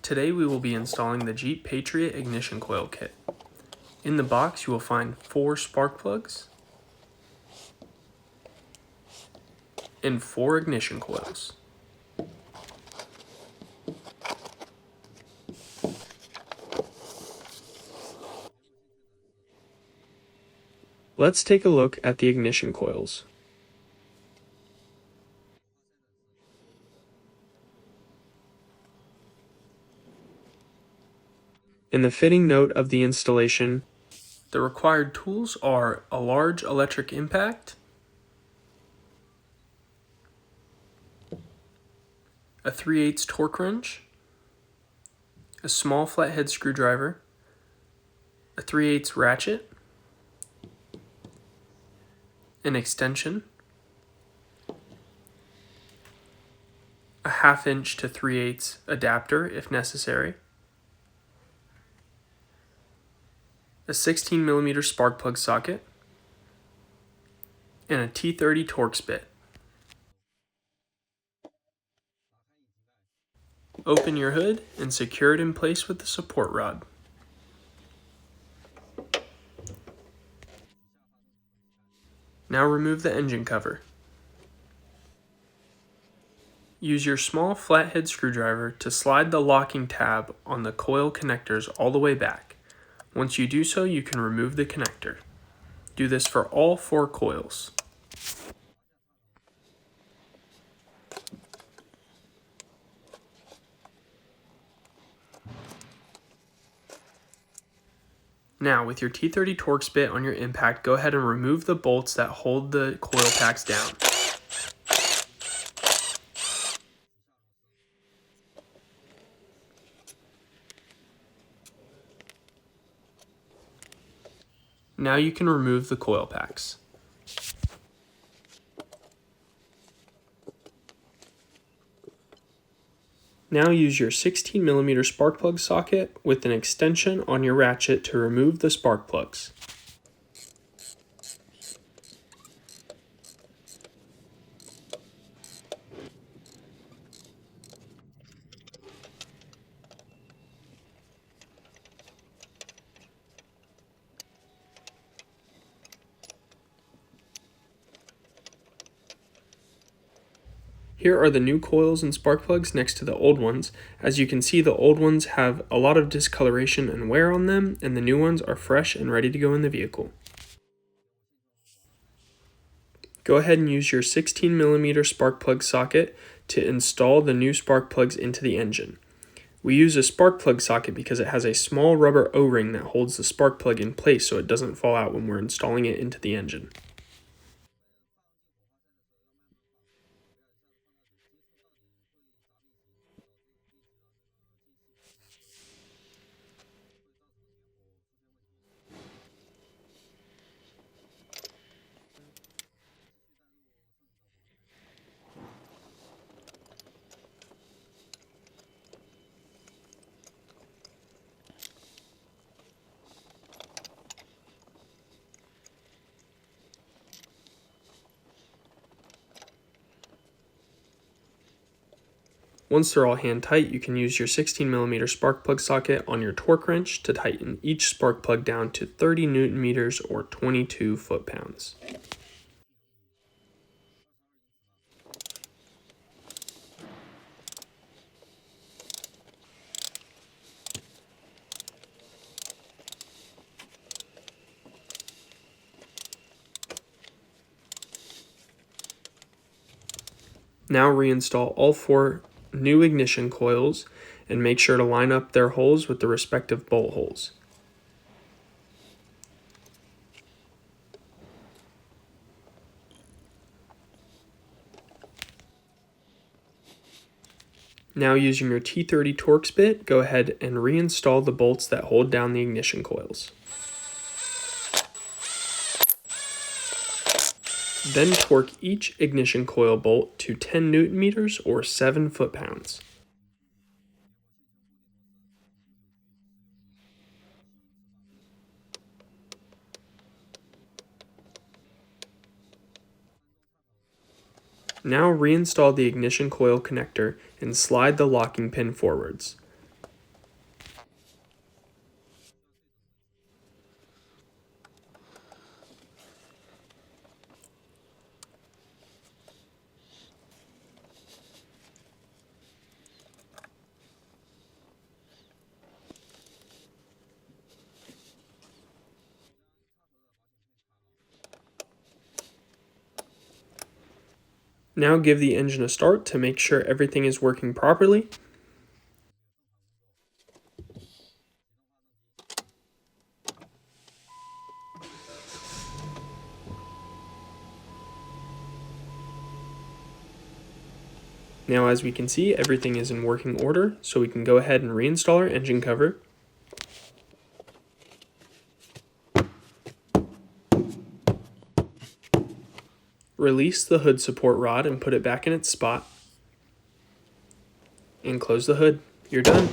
Today we will be installing the Jeep Patriot ignition coil kit. In the box you will find 4 spark plugs and 4 ignition coils. Let's take a look at the ignition coils. In the fitting note of the installation, the required tools are a large electric impact, a 3/8 torque wrench, a small flathead screwdriver, a 3/8 ratchet, an extension, a 1/2 inch to 3/8 adapter if necessary, a 16mm spark plug socket, and a T30 Torx bit. Open your hood and secure it in place with the support rod. Now remove the engine cover. Use your small flathead screwdriver to slide the locking tab on the coil connectors all the way back. Once you do so, you can remove the connector. Do this for all 4 coils. Now, with your T30 Torx bit on your impact, go ahead and remove the bolts that hold the coil packs down. Now you can remove the coil packs. Now use your 16mm spark plug socket with an extension on your ratchet to remove the spark plugs. Here are the new coils and spark plugs next to the old ones. As you can see, the old ones have a lot of discoloration and wear on them, and the new ones are fresh and ready to go in the vehicle. Go ahead and use your 16mm spark plug socket to install the new spark plugs into the engine. We use a spark plug socket because it has a small rubber O-ring that holds the spark plug in place so it doesn't fall out when we're installing it into the engine. Once they're all hand tight, you can use your 16mm spark plug socket on your torque wrench to tighten each spark plug down to 30 Nm or 22 foot-pounds. Now reinstall all 4 new ignition coils and make sure to line up their holes with the respective bolt holes. Now using your T30 Torx bit, go ahead and reinstall the bolts that hold down the ignition coils. Then torque each ignition coil bolt to 10 Nm or 7 foot-pounds. Now reinstall the ignition coil connector and slide the locking pin forwards. Now give the engine a start to make sure everything is working properly. Now, as we can see, everything is in working order, so we can go ahead and reinstall our engine cover. Release the hood support rod and put it back in its spot. And close the hood. You're done.